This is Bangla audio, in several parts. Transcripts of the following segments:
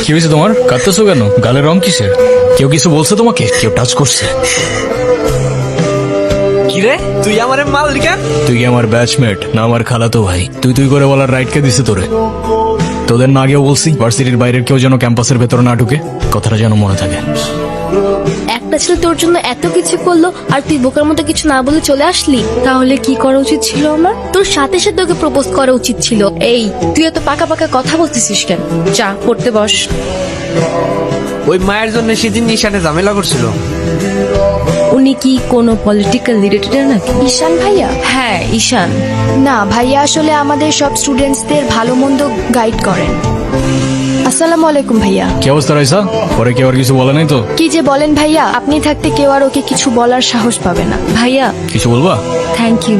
কি হয়েছে তোমার? কাঁদতেছো কেন? গালের রং কিসের? কেউ কিছু বলছে তোমাকে? কেউ টাচ করছে? কিরে তুই আমার মাল কেন? তুই কি আমার ব্যাচমেট না আমার খালাতো ভাই? তুই তুই করে বলার রাইট কে দিছে তোরে? তোদের না আগেও বলছি ভার্সিটির বাইরের কেউ যেন ক্যাম্পাসের ভেতরে না ঢুকে, কথাটা যেন মনে থাকে। একটা ছেলে তোর জন্য এত কিছু করলো আর তুই বোকার মতো কিছু না বলে চলে আসলি? তাহলে কি করা উচিত ছিল আমার? তোর সাথে সাথে ওকে প্রপোজ করা উচিত ছিল। এই তুই এত পাকা পাকা কথা বলতেছিস কেন? চা পড়তে বস। ওই মায়ের জন্য সেদিন নিশানে ঝামেলা করছিল। উনি কি কোনো পলিটিক্যাল রিলেটেড নাকি? ঈশান ভাইয়া? হ্যাঁ ঈশান। না ভাইয়া, আসলে আমাদের সব স্টুডেন্টসদের ভালো মন্দ গাইড করেন। আসসালামু আলাইকুম ভাইয়া। কি অবস্থা রাইসা? পরে কেউ আর কিছু বলে নাই তো? কি যে বলেন ভাইয়া, আপনি থাকতে কেউ আর ওকে কিছু বলার সাহস পাবে না। ভাইয়া কিছু বলবা? Thank you.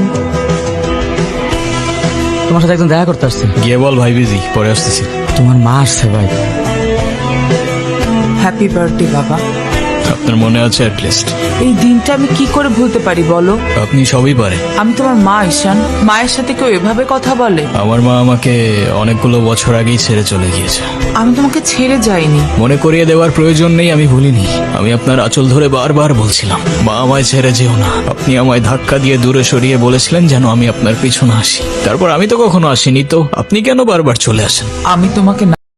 তোমার সাথে একদম দেখা করতে আসছে। গিয়ে বল ভাই বিজি, পরে আসতেছি। তোমার মা আসছে ভাই। হ্যাপি বার্থডে বাবা। আপনার মনে আছে অ্যাটলিস্ট? এই দিনটা আমি কি করে ভুলতে পারি বলো? আপনি সবই পারেন। আমি তোমার মা ঈশান। মায়ের সাথে কেউ এভাবে কথা বলে? আমার মা আমাকে অনেকগুলো বছর আগেই ছেড়ে চলে গিয়েছে। আমি তোমাকে ছেড়ে যাইনি। মনে করিয়ে দেওয়ার প্রয়োজন নেই, আমি ভুলিনি। আমি আপনার আঁচল ধরে বারবার বলছিলাম, মা আমায় ছেড়ে যেও না। আপনি আমায় ধাক্কা দিয়ে দূরে সরিয়ে বলেছিলেন যেন আমি আপনার পিছনে আসি। তারপর আমি তো কখনো আসিনি, তো আপনি কেন বারবার চলে আসেন? আমি তোমাকে